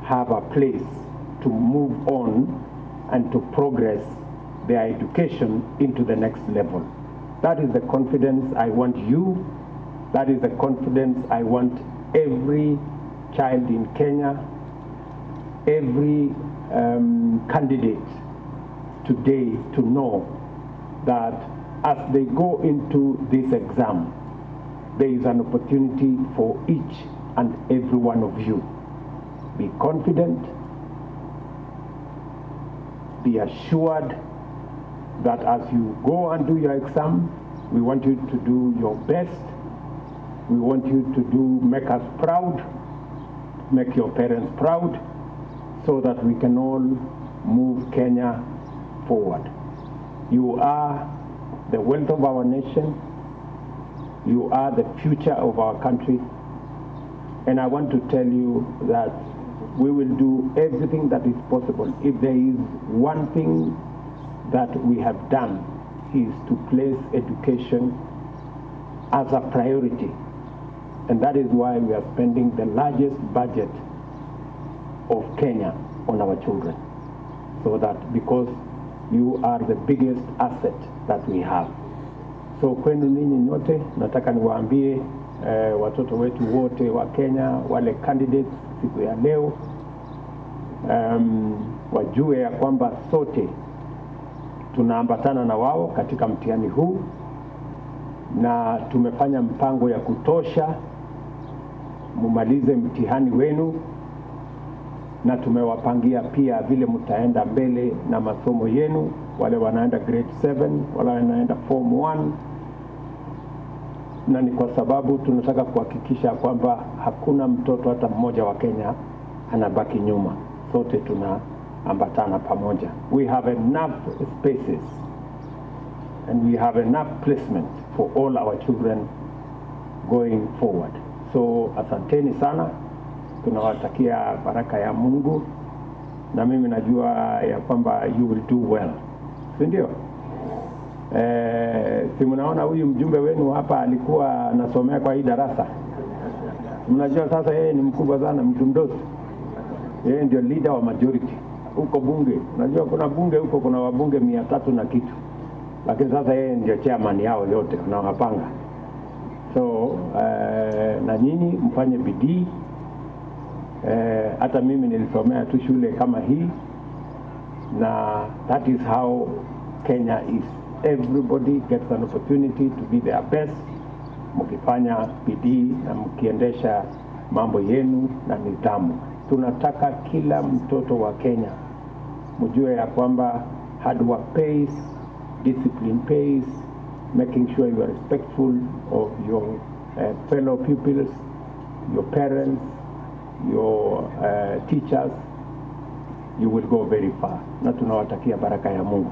have a place to move on and to progress their education into the next level. That is the confidence I want you. That is the confidence I want every child in Kenya, every candidate today to know that as they go into this exam, there is an opportunity for each and every one of you. Be confident, be assured that as you go and do your exam, we want you to do your best. We want you to make us proud, make your parents proud, so that we can all move Kenya forward. You are the wealth of our nation. You are the future of our country. And I want to tell you that we will do everything that is possible. If there is one thing that we have done, is to place education as a priority. And that is why we are spending the largest budget of Kenya on our children. So that because you are the biggest asset that we have. So kwenu ninyi nyote nataka niwaambie watoto wetu wote wa Kenya, wale candidates siku ya leo, wajue ya kwamba sote tunaambatana na wao katika mtihani huu, na tumefanya mpango ya kutosha mumalize mtihani wenu, na tumewapangia pia vile mtaenda mbele na masomo yenu, wale wanaenda grade 7, wale wanaenda form 1, na ni kwa sababu tunataka kuhakikisha kwamba hakuna mtoto hata mmoja wa Kenya anabaki nyuma. Sote tunaambatana pamoja. We have enough spaces and we have enough placement for all our children going forward. So asanteni sana, tunawatakia baraka ya Mungu, na mimi najua ya kwamba you will do well. Si ndio? Si mnaona huyu mjumbe wenu hapa alikuwa anasomea kwa hii darasa. Mnajua sasa yeye ni mkubwa sana, mtu mdosi. Yeye ndio leader wa majority huko bunge. Unajua kuna bunge huko, kuna wabunge 300 na kitu. Lakini sasa yeye ndio chairman yao yote, anawapanga. So na nyinyi mfanye bidii. Hata mimi nilisomea tu shule kama hii, na that is how Kenya is. Everybody gets an opportunity to be their best. Mkifanya bidii na mkiendesha mambo yenu na nidhamu. Tunataka kila mtoto wa Kenya mjue ya kwamba hard work pays, discipline pays, making sure you are respectful of your fellow pupils, your parents, your teachers, you will go very far. Na tunawatakia baraka ya Mungu.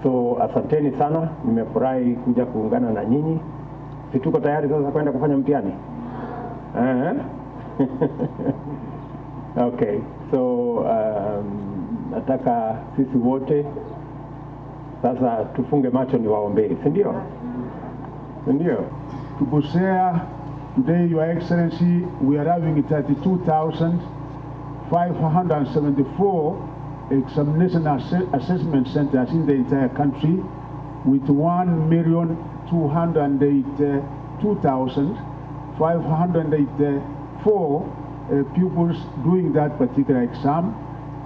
So asanteni sana, nimefurahi kuja kuungana na nyinyi. Si tuko tayari sasa kwenda kufanya mtihani? Okay, so nataka sisi wote sasa tufunge macho ni waombee, si ndio? Si ndio? To Busia, today, Your Excellency, we are having 32,574 examination assessment centers in the entire country, with 1,282,584 pupils doing that particular exam.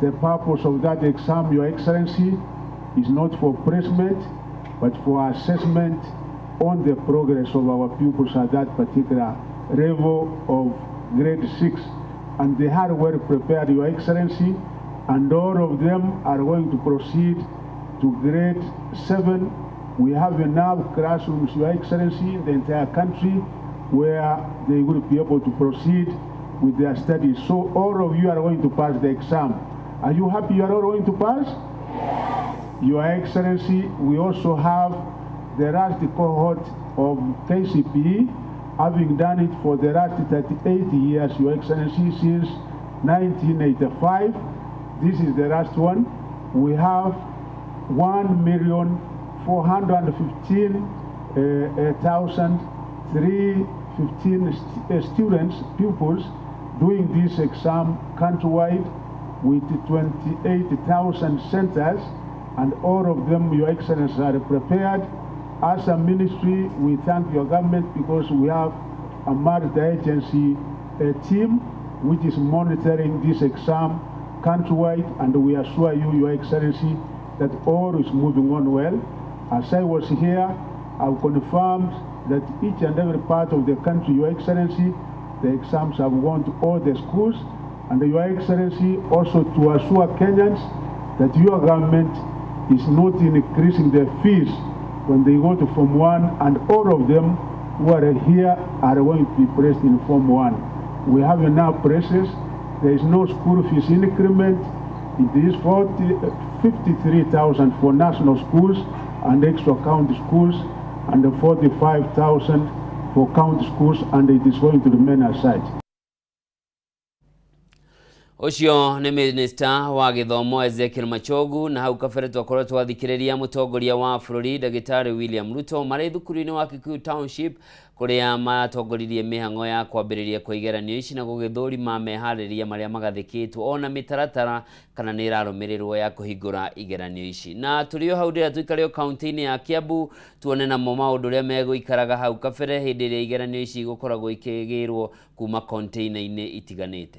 The purpose of that exam, Your Excellency, is not for placement, but for assessment on the progress of our pupils at that particular level of grade 6. And they are well prepared, Your Excellency, and all of them are going to proceed to grade 7. We have enough classrooms, Your Excellency, in the entire country where they will be able to proceed with their studies. So all of you are going to pass the exam. Are you happy you are all going to pass? Your Excellency, we also have the last cohort of KCPE, having done it for the last 38 years, Your Excellency, since 1985. This is the last one. We have 1,415,315 students, pupils, doing this exam countrywide with 28,000 centers, and all of them, Your Excellency, are prepared. As a ministry, we thank your government because we have a multi-agency team which is monitoring this exam countrywide, and we assure you, Your Excellency, that all is moving on well. As I was here, I've confirmed that each and every part of the country, Your Excellency, the exams have gone to all the schools, and Your Excellency, also to assure Kenyans that your government is not increasing their fees when they go to Form 1, and all of them who are here are going to be placed in Form 1. We have enough places. There is no school fees increment. It is 53,000 for national schools and extra county schools, and 45,000 for county schools, and it is going to remain as such. Ucio ni Minister wa Githomo Ezekiel Machogu, na hau kabere twakorwo twathikiriria mutongoria wa bururi Ndagitari William Ruto marĩ thukuru-inĩ wa Kikuyu Township kuria matongoririe mihango ya kwambĩrĩria kwa igeranio ici na gũgĩthũrima meharĩria marĩa magathĩkĩtwo ona mĩtaratara kana nĩ ĩrarũmĩrĩrwo ya kũhingũra igeranio ici. Na tũrĩo hau ndĩra tũikarĩo kaunti-inĩ ya Kiambu tuone namo maũndũ ũrĩa megũikaraga hau kabere hĩndĩ ĩrĩa igeranio ici gũkoragwo ikĩgĩrwo kuma container-inĩ itiganĩte.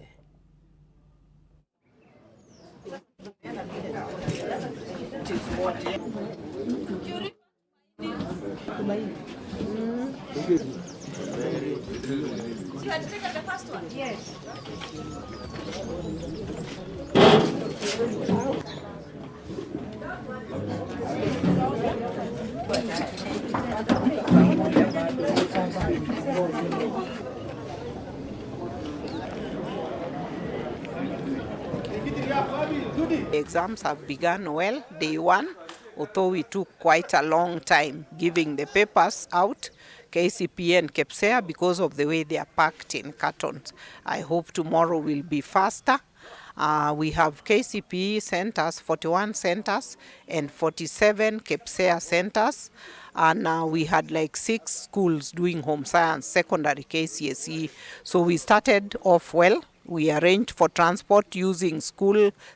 You had taken the first one? Yes. Exams have begun well, day one, although we took quite a long time giving the papers out, KCPE and KPSEA, because of the way they are packed in cartons. I hope tomorrow will be faster. We have KCPE centers, 41 centers, and 47 KPSEA centers. And we had like 6 schools doing home science, secondary KCSE. So we started off well. We arranged for transport using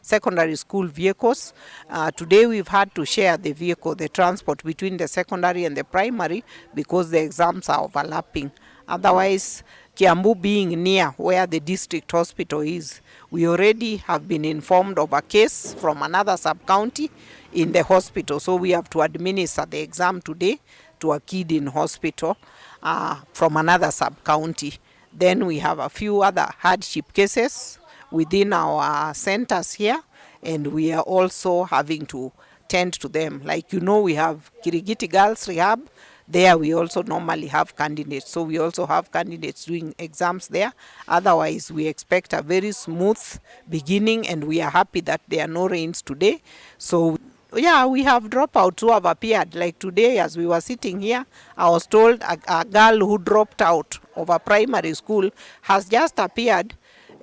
secondary school vehicles. Today we've had to share the transport between the secondary and the primary because the exams are overlapping. Otherwise, Kiambu being near where the district hospital is, we already have been informed of a case from another sub-county in the hospital. So we have to administer the exam today to a kid in hospital from another sub-county. Then we have a few other hardship cases within our centers here, and we are also having to tend to them. Like, we have Kirigiti Girls Rehab. There we also normally have candidates. So we also have candidates doing exams there. Otherwise, we expect a very smooth beginning, and we are happy that there are no rains today. So yeah, we have dropouts who have appeared. Like today, as we were sitting here, I was told a girl who dropped out of a primary school has just appeared,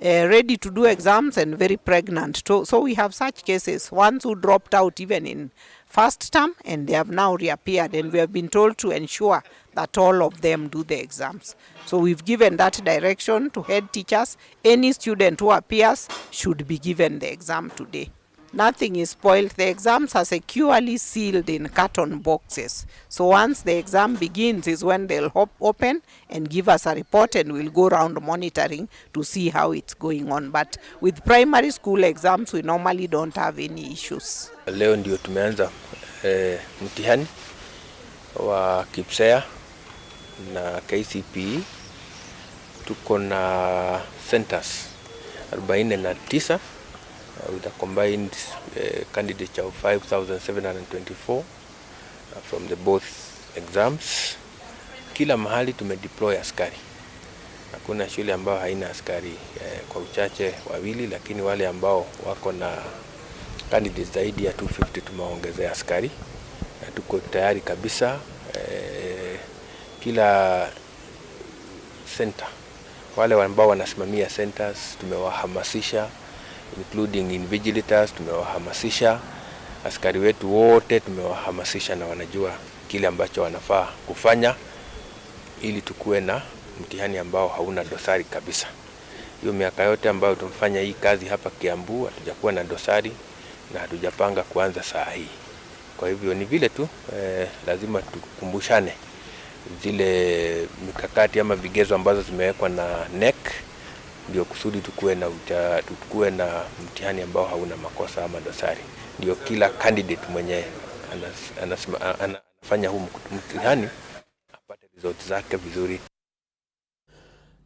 ready to do exams and very pregnant. So we have such cases, ones who dropped out even in first term, and they have now reappeared, and we have been told to ensure that all of them do the exams. So we've given that direction to head teachers. Any student who appears should be given the exam today. Nothing is spoiled. The exams are securely sealed in carton boxes. So once the exam begins is when they'll open and give us a report, and we'll go around monitoring to see how it's going on. But with primary school exams, we normally don't have any issues. Leo ndio tumeanza mtihani wa KPSEA na KCPE. Tuko na centers 49 with a combined candidature of 5,724 from the both exams. Kila mahali tumedeploy askari. Hakuna shule ambao haina askari, kwa uchache wawili, lakini wale ambao wako na candidates zaidi ya 250 tumeongezea askari. Tuko tayari kabisa. Kila center, wale ambao wanasimamia centers tumewahamasisha, including invigilators tumewahamasisha, askari wetu wote tumewahamasisha, na wanajua kile ambacho wanafaa kufanya ili tukue na mtihani ambao hauna dosari kabisa. Hiyo miaka yote ambayo tumefanya hii kazi hapa Kiambu hatujakuwa na dosari na hatujapanga kuanza saa hii. Kwa hivyo ni vile tu lazima tukumbushane zile mikakati ama vigezo ambazo zimewekwa na NEC, ndio kusudi tukue na mtihani ambao hauna makosa ama dosari. Ndio kila candidate mwenye anafanya huu mtihani apate results zake vizuri.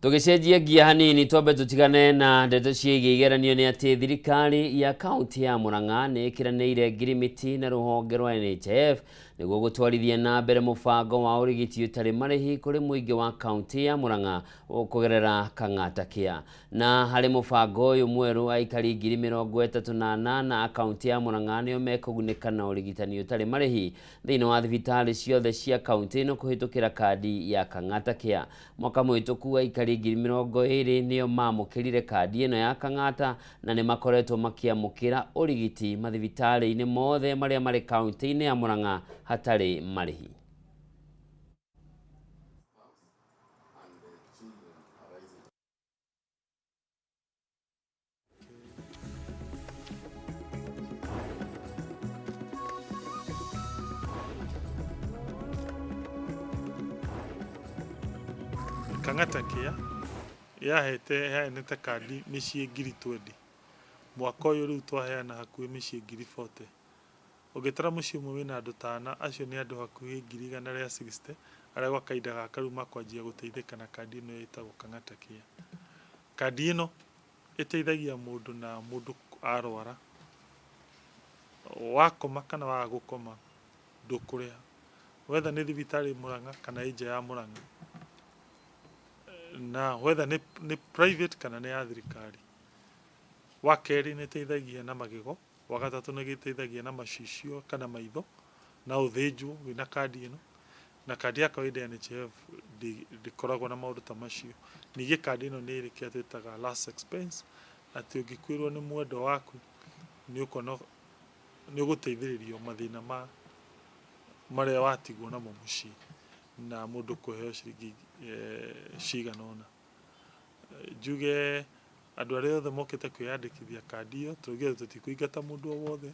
Tugicenjia gia hanini twambe tutigane na ndeto ciĩgiĩ igeranio nĩ atĩ thirikari ya kaunti ya Murang'a nĩ ĩkĩranĩire ngirimiti na rũhonge rwa NHIF nĩguo gũtwarithia na mbere mũbango wa ũrigiti ũtarĩ marĩhi kũrĩ mũingĩ wa kaunti ya Murang'a kũgerera kang'ata kĩa. Na harĩ mũbango ũyũ mwerũ, aikari 38 na kaunti ya Murang'a nĩo mekũgunĩka na ũrigitani ũtarĩ marĩhi thĩinĩ wa thibitarĩ ciothe cia kaunti ĩno kũhĩtũkĩra kandi ya kang'ata kĩa. Mwaka mũhĩtũku aikari 20 nĩo mamũkĩrire kandi ĩno ya kang'ata na nĩ makoretwo makĩamũkĩra ũrigiti mathibitarĩ-inĩ mothe marĩa marĩ kaunti-inĩ ya Murang'a hatarĩ marĩhi. Kang'ata kĩa yaheanĩte kandi mĩciĩ 20,000. Mwaka ũyũ rĩu twaheana hakuhĩ mĩciĩ 40,000. Ũngĩtara mũciĩ ũmwe wĩna andũ 5, acio nĩ andũ hakuhĩ 160 arĩa gwa kahinda gaka rĩu makwanjia gũteithĩka na kandi ĩno ĩtagwo Kang'ata kĩa. Kandi ĩno ĩteithagia mũndũ na mũndũ arwara, wakoma kana waga gũkoma ndũkũrĩha, whether nĩ thibitarĩ Murang'a kana nja ya Murang'a, na whether nĩ private kana nĩ ya thirikari. Wa kerĩ nĩ ĩteithagia na magego, wa gatatũ nĩ ĩteithagia na macicio kana maitho na ũthĩnjwo wĩna kandi ĩno, na kandi ya kawaida ya NHIF ndĩkoragwo na maũndũ ta macio. Ningĩ kandi ĩno nĩ ĩrĩ kĩrĩa twĩtaga last expense, atĩ ũngĩkuĩrwo nĩ mwendwa waku nĩ ũgũteithĩrĩrio mathĩna marĩa watigwo namo mũciĩ na mũndũ kũheo ciringi cigana ũna. Njuge andũ arĩa othe mokĩte kwĩyandĩkithia kandi ĩyo, tũrugire tũtikũingata mũndũ o wothe,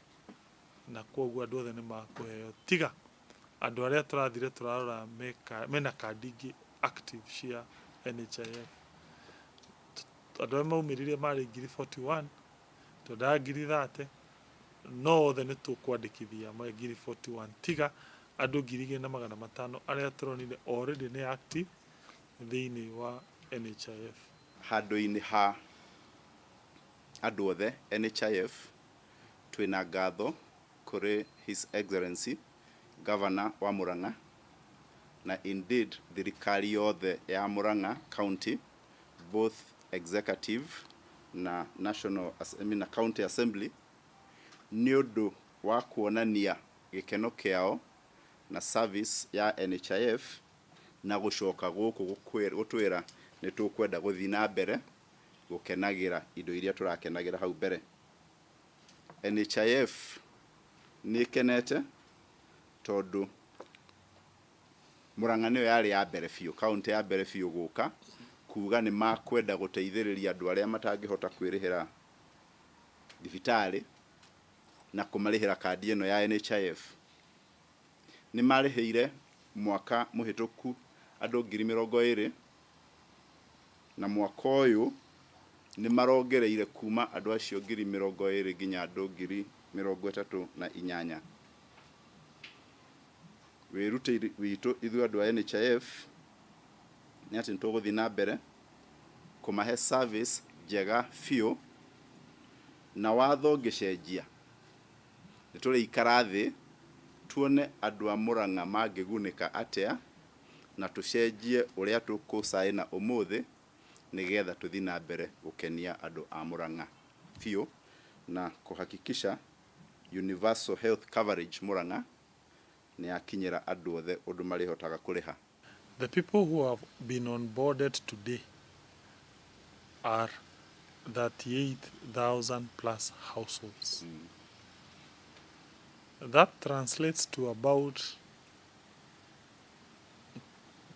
na kwoguo andũ othe nĩ makũheo, tiga andũ arĩa tũrathire tũrarora mena kandi ingĩ active cia NHIF. Andũ arĩa maumĩrire marĩ 41,000, twendaga 30,000, no othe nĩ tũkwandĩkithia ma 41,000, tiga andũ 2,500 arĩa tũronire already nĩ active thĩinĩ wa NHIF. Handũ-inĩ ha andũ othe NHIF twĩna ngatho kũrĩ His Excellency Governor wa Murang'a na indeed thirikari yothe ya Murang'a County, both executive na national na county assembly, nĩ ũndũ wa kuonania gĩkeno kĩao na service ya NHIF na gũcoka gũkũ gũtwĩra nĩ tũkwenda gũthiĩ na mbere gũkenagĩra indo iria tũrakenagĩra hau mbere. NHIF nĩ kenete tondũ Murang'a nĩyo yarĩ ya mbere biũ, county ya mbere biũ gũka kuga nĩ makwenda gũteithĩrĩria andũ arĩa matangĩhota kwĩrĩhĩra thibitarĩ na kũmarĩhĩra kandi ĩno ya NHIF. Nĩ marĩhĩire mwaka mũhĩtũku andũ 20,000 na mwaka ũyũ nĩ marongereire kuma andũ acio 20,000 nginya andũ 38,000. Wĩrutĩri witũ ithuĩ andũ a NHIF nĩ atĩ nĩtũgũthiĩ na mbere kũmahe service njega biũ, na watho ngĩcenjia nĩtũrĩikara thĩ tuone andũ a Murang'a mangĩgunĩka atĩa na tũcenjie ũrĩa tũkũcaĩna ũmũthĩ nĩgetha tũthiĩ na mbere gũkenia andũ a Murang'a biũ na kũhakikisha universal health coverage Murang'a nĩ yakinyĩra andũ othe ũndũ marĩhotaga kũrĩha. The people who have been onboarded today are 38,000 plus households. That translates to about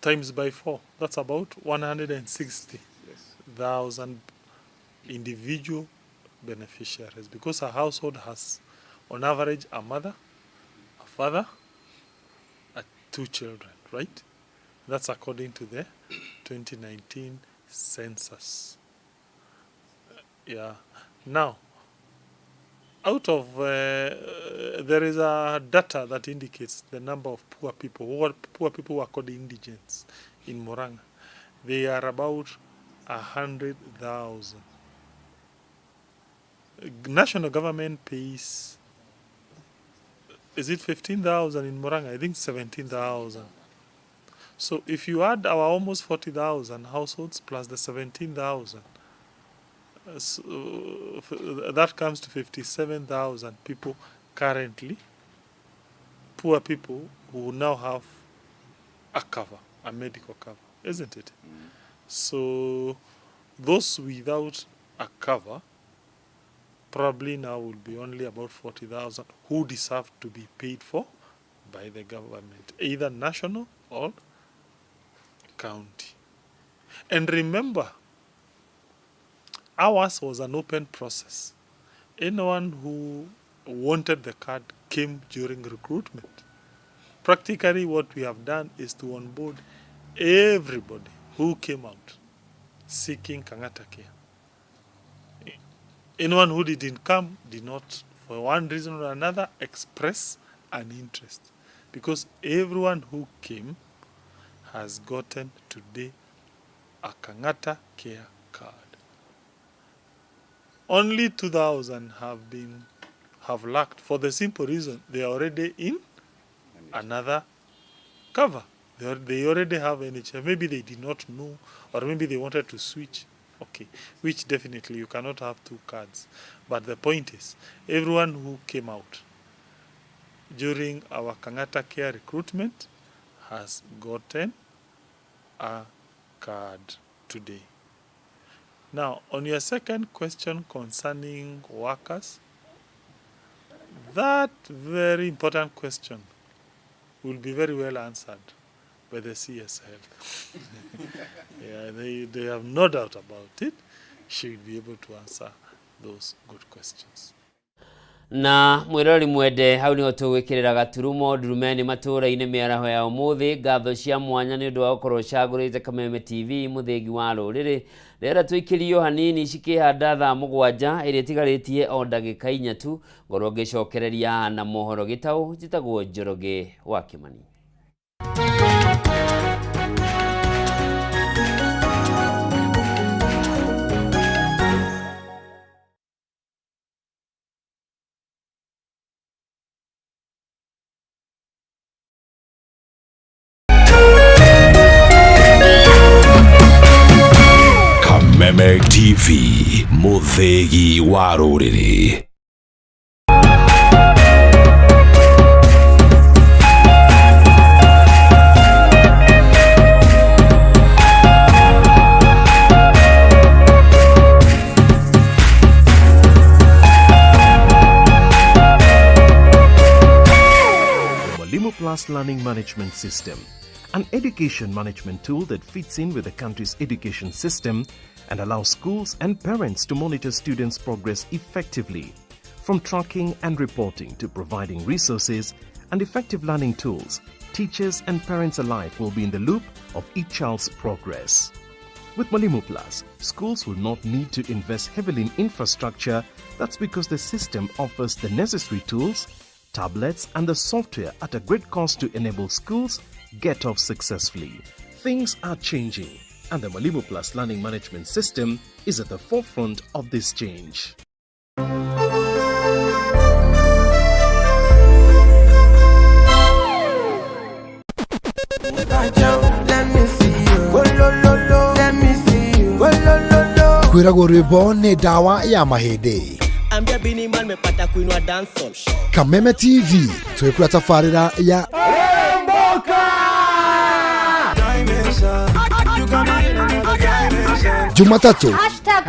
times by 4. That's about 160,000 individual beneficiaries, because a household has on average a mother, a father, and 2 children, right? That's according to the 2019 census. Yeah. Now, out of there is a data that indicates the number of poor people who are called indigents in Murang'a. They are about 100,000. National government pays, is it 15,000 in Murang'a? I think 17,000. So if you add our almost 40,000 households plus the 17,000, so that comes to 57,000 people currently, poor people who now have a cover, a medical cover, isn't it? So those without a cover probably now will be only about 40,000 who deserve to be paid for by the government, either national or county. And remember, ours was an open process. Anyone who wanted the card came during recruitment. Practically what we have done is to onboard everybody who came out seeking Kang'ata care. Anyone who didn't come did not, for one reason or another, express an interest. Because everyone who came has gotten today a Kang'ata care card. Only 2,000 have lacked for the simple reason they are already in another cover. They already have NHIF. Maybe they did not know, or maybe they wanted to switch. Okay, which definitely you cannot have 2 cards. But the point is, everyone who came out during our Kang'ata care recruitment has gotten a card today. Now, on your second question concerning workers, that very important question will be very well answered by the CS Health. Yeah, they have no doubt about it. She will be able to answer those good questions. Na mwirori mwende hau niho tugwikirira gaturumo Ndurumeni Matuura-Ini miaraho ya umuthi ngatho cia mwanya ni undu wa gukorwo cagurite Kameme TV muthengi wa ruriri rera twikirio hanini cikihanda thaa 7 iria tigaritie o ndagika 4 tu ngorwo ngicokereria na mohoro gitau jitagwo Njoroge wa Kimani. TV muthegi wa ruriri. Plus Learning Management System, an education management tool that fits in with the country's education system and allows schools and parents to monitor students' progress effectively. From tracking and reporting to providing resources and effective learning tools, teachers and parents alike will be in the loop of each child's progress. With Mwalimu Plus, schools will not need to invest heavily in infrastructure. That's because the system offers the necessary tools, tablets and the software at a great cost to enable schools get off successfully. Things are changing and the Mwalimu Plus Learning Management System is at the forefront of this change. Kwiragwo rwimbo ni dawa ya mahindi. Ambia bini man mepata kuinua dancehall. Kameme TV twekura tafarira ya Jumatatu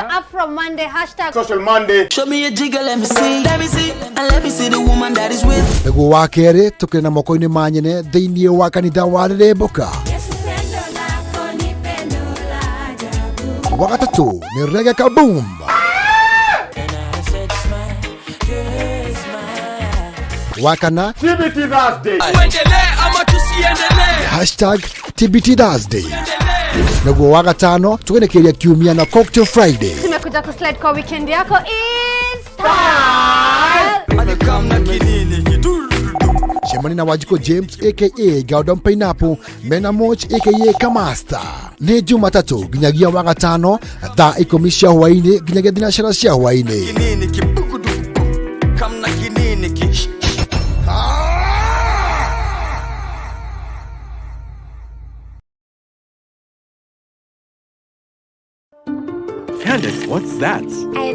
#Afro-Monday #Social Monday. Show me a jiggle, let me see. Let me see. And let me see the woman that is with. Ego wa kere tukire na moko-ini manyene thiini wa kanitha wa Remboka. Wakatatu ni Reggae Kaboom. Wakana TBT Thursday. #TBT Thursday. Naguo wa gatano tugenekeria kiumia na Cocktail Friday. Tumekuja kuslide kwa weekend yako in style. Shemani na Wajiko James aka Gaudon Pineapple, Mena Moch aka Kamasta. Ni Jumatatu ginyagia wa gatano thaa 10 cia hwaini ginyagia thinacara cia hwaini. Candace, what's that?